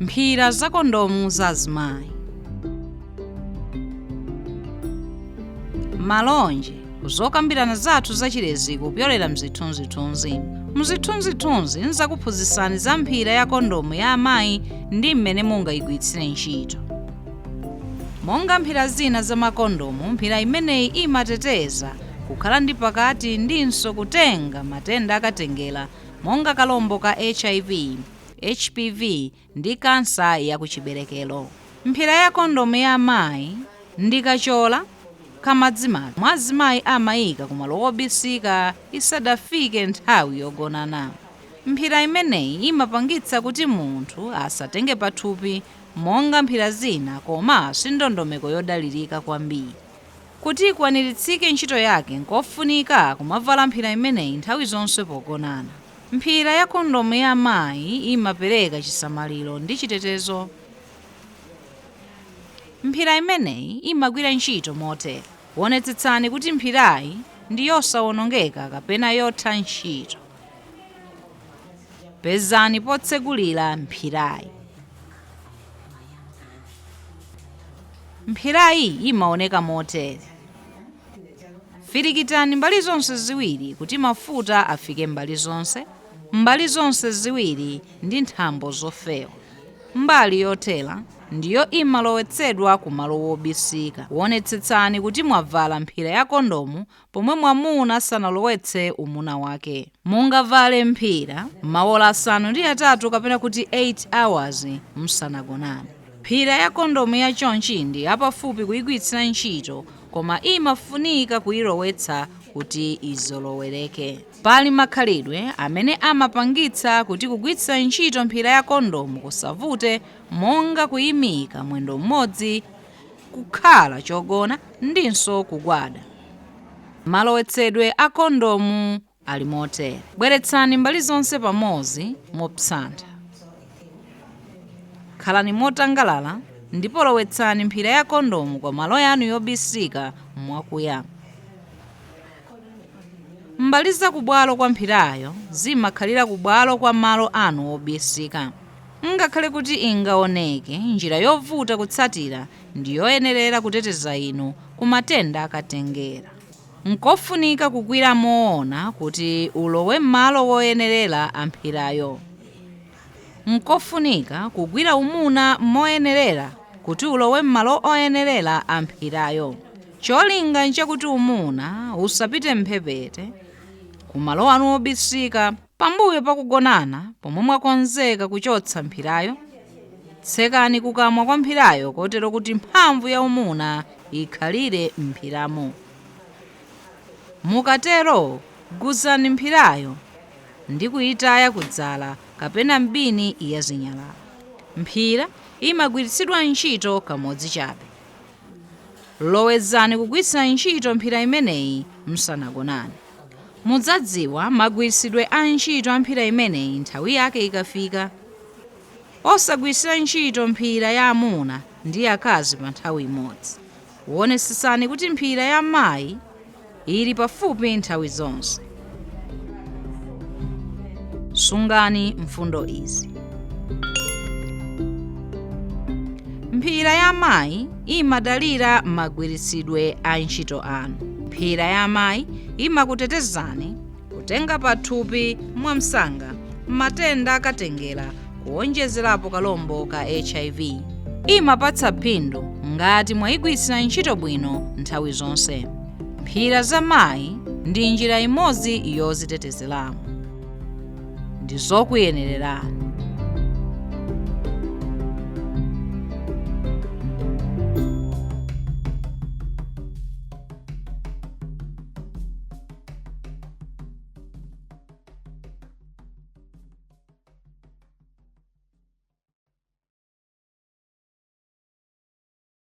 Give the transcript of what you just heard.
Mphira za kondomu za azimayi. Malonje zokambirana zathu zachilezi kupyolera mzithunzithunzi. Mzithunzithunzi nzakuphunzitsani za mphira ya kondomu ya amayi ndi mmene mungayigwiritsire ntchito. Monga mphira zina za makondomu, mphira imeneyi imateteza kukhala ndi pakati ndinso kutenga matenda akatengera monga kalombo ka HIV, HPV ndi kansa ya kuchiberekero. Mphira ya kondomu ya amayi ndi kachola kamadzimati mwa azimayi amayika kumalo obisika isadafike nthawi yogonana. Mphira imeneyi imapangitsa kuti munthu asatenge pathupi monga mphira zina, koma si ndondomeko yodalirika kwambiri. Kuti ikwaniritsike ntchito yake nkofunika kumavala mphira imeneyi nthawi zonse pogonana. Mphira ya kondomu ya amayi imapereka chisamaliro ndi chitetezo. Mphira imeneyi imagwira ntchito motere: wonetsetsani kuti mphirayi ndi yosawonongeka kapena yotha ntchito. Pezani potsegulira mphirayi. Mphirayi imaoneka motere: firikitani mbali zonse ziwiri kuti mafuta afike mbali zonse ziwiri ndi nthambo zofewa. Mbali yothera ndiyo imalowetsedwa kumalo wobisika. Wonetsetsani kuti mwavala mphira ya kondomu pomwe mwamuna sanalowetse umuna wake. Mungavale mphira maola 8 kapena kuti 8 hours musanagonane. Mphira ya kondomu ya chonchi ndi apafupi kuyigwiritsira ntchito, koma imafunika kuyilowetsa kuti izolowereke. Pali makhalidwe amene amapangitsa kuti kugwiritsa ntchito mphira ya kondomu kusavute, monga kuyimika mwendo mmodzi, kukhala chogona ndinso kugwada. Malowetsedwe a kondomu ali motere: bweretsani mbali zonse pamodzi mopsantha. Khalani motangalala ndipo lowetsani mphira ya kondomu kwa malo yanu yobisika mwakuyamba. Mbali za kubwalo kwa mphirayo zimakhalira kubwalo kwa malo anu obisika. Ngakhale kuti ingaoneke njira yovuta kutsatira, ndi yoyenerera kuteteza inu ku matenda akatengera. Nkofunika kugwira moona kuti ulowe m'malo woyenerera a mphirayo. Nkofunika kugwira umuna moyenerera kuti ulowe m'malo oyenerera a mphirayo. Cholinga nchakuti umuna usapite mphepete kumalo anu obisika pambuyo pakugonana pomwe mwakonzeka kuchotsa mphirayo. Tsekani kukamwa kwa mphirayo kotero kuti mphamvu ya umuna ikhalire mphiramo. Mukatero guzani mphirayo ndi kuyitaya kudzala kapena mbini ya zinyalala. Mphira imagwiritsidwa ntchito kamodzi chabe. Lowezani kugwiritsa ntchito mphira imeneyi musanagonane. Mudzadziwa magwiritsidwe a ntchito a mphira imeneyi nthawi yake ikafika. Osagwiritsa ntchito mphira ya amuna ndi akazi pa nthawi imodzi. Wonetsetsani kuti mphira ya amayi ili pafupi nthawi zonse. Sungani mfundo izi. Mphira ya amayi imadalira magwiritsidwe a ntchito anu. Mphira ya amayi imakutetezani kutenga pathupi mwamsanga matenda akatengera, kuonjezerapo kalombo ka HIV. Imapatsa phindu ngati mwayigwiritsira ntchito bwino nthawi zonse. Mphira za amayi ndi njira imodzi yozitetezeramo. Ndi zokuyenererani.